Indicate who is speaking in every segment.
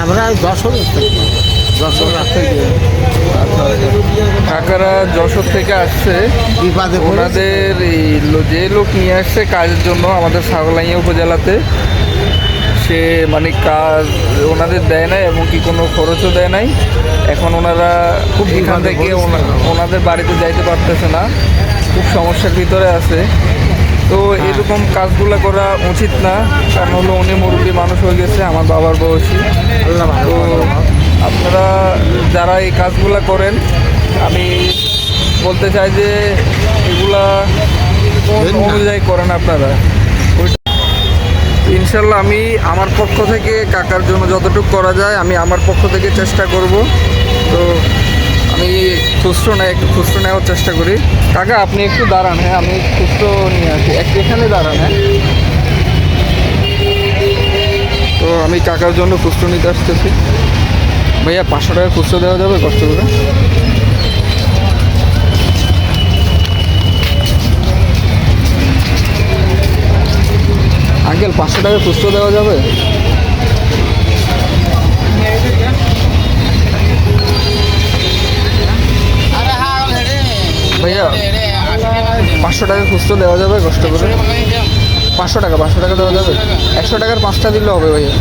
Speaker 1: আমরা যশোর রাস্তায় দিয়ে
Speaker 2: কাকারা যশোর থেকে আসছে।
Speaker 1: বিপাদে পড়েছে।
Speaker 2: ওনাদের এই যে লোক নিয়ে আসছে কাজের জন্য আমাদের ছাগলাইয়া উপজেলাতে, সে মানে কাজ ওনাদের দেয় নাই এবং কি কোনো খরচও দেয় নাই। এখন ওনারা খুব এখান থেকে ওনাদের বাড়িতে যাইতে পারতেছে না, খুব সমস্যার ভিতরে আছে। তো এরকম কাজগুলো করা উচিত না, কারণ হলো উনি মুরব্বী মানুষ হয়ে গেছে, আমার বাবার বয়সী। তো আপনারা যারা এই কাজগুলো করেন, আমি বলতে চাই যে এগুলা কোন অনুযায়ী করেন আপনারা। ইনশাল্লাহ আমি আমার পক্ষ থেকে কাকার জন্য যতটুকু করা যায় আমি আমার পক্ষ থেকে চেষ্টা করব। তো আমি একটু খুচরো নেওয়ার চেষ্টা করি। কাকা আপনি একটু দাঁড়ান, হ্যাঁ আমি খুচরো নিয়ে আসি, একটু এখানে দাঁড়ান। হ্যাঁ, তো আমি কাকার জন্য খুচরো নিতে আসতেছি। ভাইয়া 500 টাকা খুচরো দেওয়া যাবে কষ্ট করে? আঙ্কেল 500 টাকা খুচরো দেওয়া যাবে? ভাইয়া 500 টাকা খুচরো দেওয়া যাবে কষ্ট করে? 500 টাকা দেওয়া যাবে? 100 টাকার 5টা দিলে হবে ভাইয়া।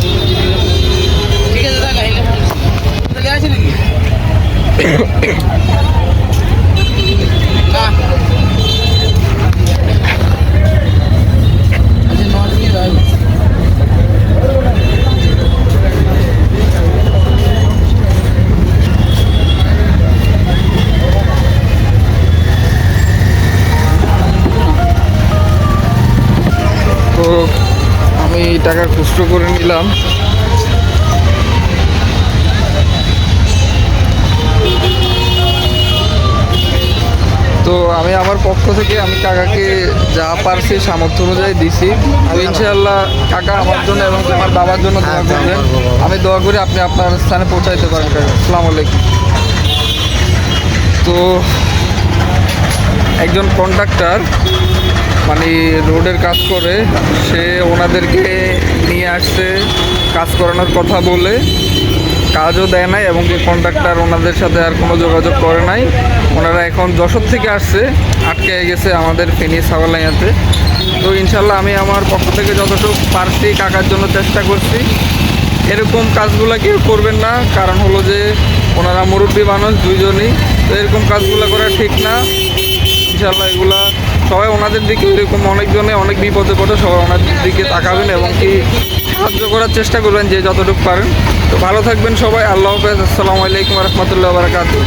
Speaker 2: তো আমি টাকা খুচরো করে নিলাম। তো আমি আমার পক্ষ থেকে আমি কাকাকে যা পারছি সামর্থ্য অনুযায়ী দিছি। তো ইনশাআল্লাহ কাকা আমার জন্য এবং আমার বাবার জন্য দোয়া করবেন। আমি দোয়া করি আপনি আপনার স্থানে পৌঁছাইতে পারেন কাকা। আসসালামু আলাইকুম। তো একজন কন্ট্রাক্টর মানে রোডের কাজ করে, সে ওনাদেরকে নিয়ে আসছে কাজ করানোর কথা বলে, কাজও দেয় নাই এবং কি কন্ট্রাক্টর ওনাদের সাথে আর কোনো যোগাযোগ করে নাই। ওনারা এখন যশোর থেকে আসছে, আটকে গেছে আমাদের ফেনী ছাগলাইয়াতে। তো ইনশাল্লাহ আমি আমার পক্ষ থেকে যতটুকু পারছি কাকার জন্য চেষ্টা করছি। এরকম কাজগুলো কেউ করবেন না, কারণ হলো যে ওনারা মুরব্বী মানুষ দুইজনই। তো এরকম কাজগুলো করা ঠিক না। ইনশাল্লাহ এগুলা সবাই ওনাদের দিকে, এরকম অনেকজনে অনেক বিপদে পড়ে, সবাই ওনাদের দিকে তাকাবেন এবং কি সাহায্য করার চেষ্টা করবেন যে যতটুকু পারেন। তো ভালো থাকবেন সবাই। আল্লাহ হাফেজ। আসসালামু আলাইকুম রহমতুল্লাহ বারাকাতুহু।